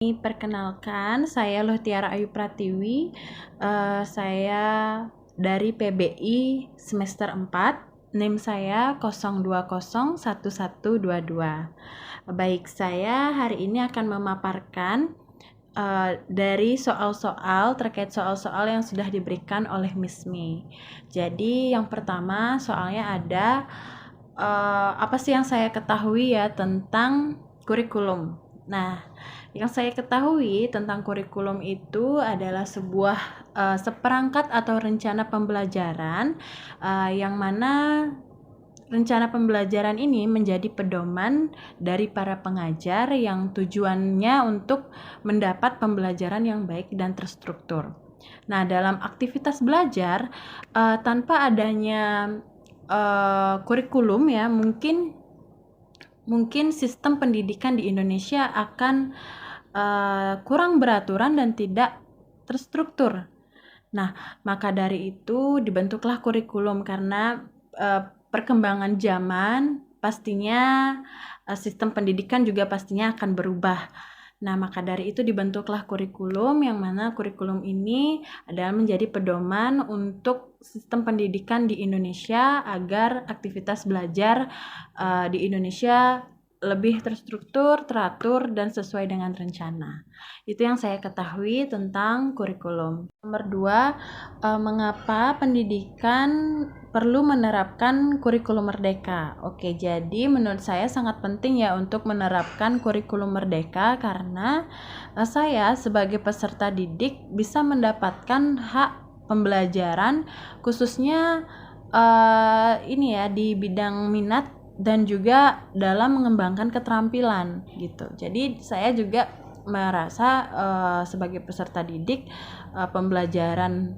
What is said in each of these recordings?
Perkenalkan, saya Lohtiara Ayu Pratiwi. Saya dari PBI semester 4. NIM saya 0201122. Baik, saya hari ini akan memaparkan dari soal-soal terkait soal-soal yang sudah diberikan oleh Miss Mi. Jadi yang pertama soalnya ada apa sih yang saya ketahui ya tentang kurikulum. Nah, yang saya ketahui tentang kurikulum itu adalah sebuah seperangkat atau rencana pembelajaran yang mana rencana pembelajaran ini menjadi pedoman dari para pengajar yang tujuannya untuk mendapat pembelajaran yang baik dan terstruktur. Nah, dalam aktivitas belajar tanpa adanya kurikulum ya, mungkin sistem pendidikan di Indonesia akan kurang beraturan dan tidak terstruktur. Nah, maka dari itu dibentuklah kurikulum karena perkembangan zaman pastinya sistem pendidikan juga pastinya akan berubah. Nah, maka dari itu dibentuklah kurikulum yang mana kurikulum ini adalah menjadi pedoman untuk sistem pendidikan di Indonesia agar aktivitas belajar di Indonesia lebih terstruktur, teratur, dan sesuai dengan rencana. Itu yang saya ketahui tentang kurikulum. Nomor 2, mengapa pendidikan perlu menerapkan kurikulum merdeka? Oke, jadi menurut saya sangat penting ya untuk menerapkan kurikulum merdeka karena saya sebagai peserta didik bisa mendapatkan hak pembelajaran khususnya ini ya di bidang minat dan juga dalam mengembangkan keterampilan gitu. Jadi saya juga merasa sebagai peserta didik pembelajaran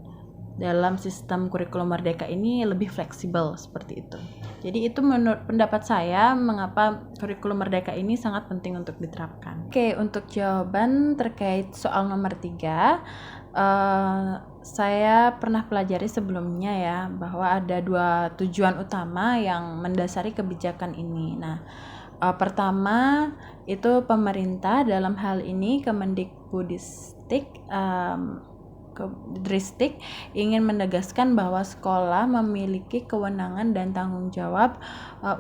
dalam sistem kurikulum merdeka ini lebih fleksibel seperti itu. Jadi itu menurut pendapat saya mengapa kurikulum merdeka ini sangat penting untuk diterapkan. Oke, untuk jawaban terkait soal nomor 3, saya pernah pelajari sebelumnya ya bahwa ada 2 tujuan utama yang mendasari kebijakan ini. Nah, pertama itu pemerintah dalam hal ini Kemendikbudristek ingin menegaskan bahwa sekolah memiliki kewenangan dan tanggung jawab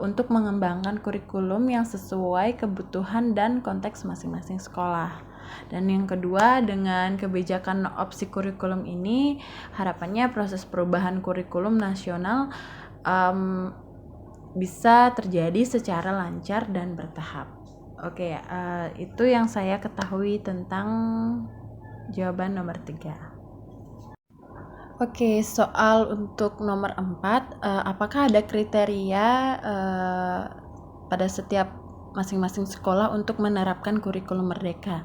untuk mengembangkan kurikulum yang sesuai kebutuhan dan konteks masing-masing sekolah. Dan yang kedua, dengan kebijakan opsi kurikulum ini, harapannya proses perubahan kurikulum nasional bisa terjadi secara lancar dan bertahap. Oke, itu yang saya ketahui tentang jawaban nomor 3. Oke, soal untuk nomor 4, apakah ada kriteria pada setiap masing-masing sekolah untuk menerapkan kurikulum merdeka?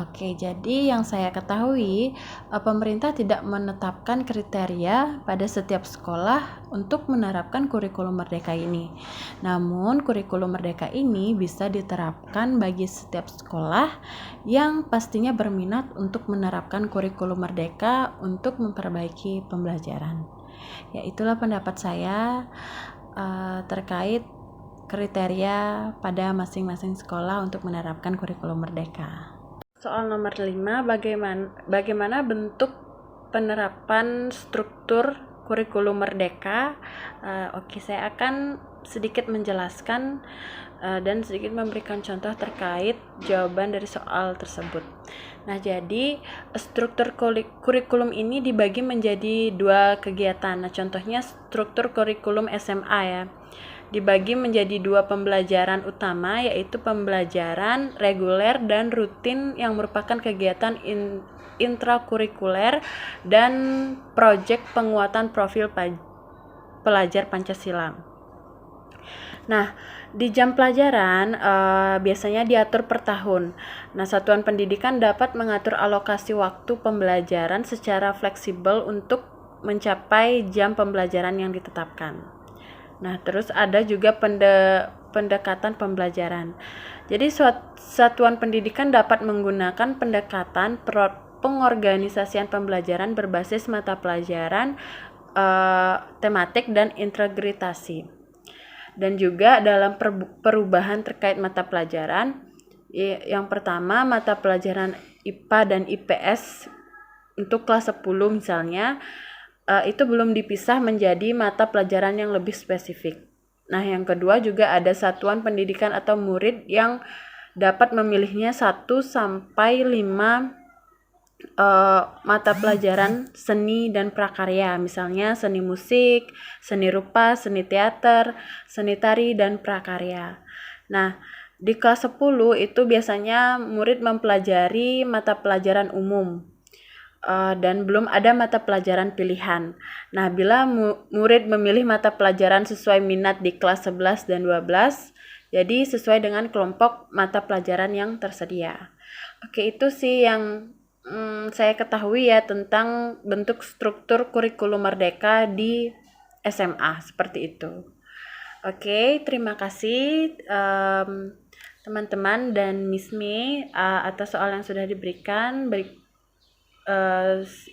Oke, jadi yang saya ketahui pemerintah tidak menetapkan kriteria pada setiap sekolah untuk menerapkan kurikulum merdeka ini. Namun kurikulum merdeka ini bisa diterapkan bagi setiap sekolah yang pastinya berminat untuk menerapkan kurikulum merdeka untuk memperbaiki pembelajaran. Ya, itulah pendapat saya terkait kriteria pada masing-masing sekolah untuk menerapkan kurikulum merdeka. Soal nomor 5, bagaimana bentuk penerapan struktur kurikulum merdeka? Oke, saya akan sedikit menjelaskan dan sedikit memberikan contoh terkait jawaban dari soal tersebut. Nah, jadi struktur kurikulum ini dibagi menjadi 2 kegiatan. Nah, contohnya struktur kurikulum SMA ya. Dibagi menjadi 2 pembelajaran utama, yaitu pembelajaran reguler dan rutin yang merupakan kegiatan intrakurikuler dan proyek penguatan profil pelajar Pancasila. Nah, di jam pelajaran biasanya diatur per tahun. Nah, satuan pendidikan dapat mengatur alokasi waktu pembelajaran secara fleksibel untuk mencapai jam pembelajaran yang ditetapkan. Nah, terus ada juga pendekatan pembelajaran. Jadi satuan pendidikan dapat menggunakan pendekatan pengorganisasian pembelajaran berbasis mata pelajaran tematik dan integrasi. Dan juga dalam perubahan terkait mata pelajaran Yang pertama, mata pelajaran IPA dan IPS untuk kelas 10 misalnya, itu belum dipisah menjadi mata pelajaran yang lebih spesifik. Nah, yang kedua juga ada satuan pendidikan atau murid yang dapat memilihnya 1 sampai 5 mata pelajaran seni dan prakarya, misalnya seni musik, seni rupa, seni teater, seni tari, dan prakarya. Nah, di kelas 10 itu biasanya murid mempelajari mata pelajaran umum dan belum ada mata pelajaran pilihan. Nah, bila murid memilih mata pelajaran sesuai minat di kelas 11 dan 12, jadi sesuai dengan kelompok mata pelajaran yang tersedia. Oke, itu sih yang saya ketahui ya tentang bentuk struktur kurikulum merdeka di SMA, seperti itu. Oke, terima kasih teman-teman dan Miss Mei atas soal yang sudah diberikan.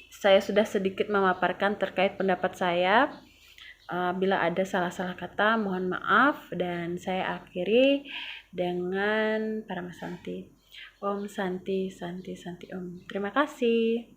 Saya sudah sedikit memaparkan terkait pendapat saya. Bila ada salah-salah kata, mohon maaf, dan saya akhiri dengan Paramasanti. Om Santi Santi Santi Om. Terima kasih.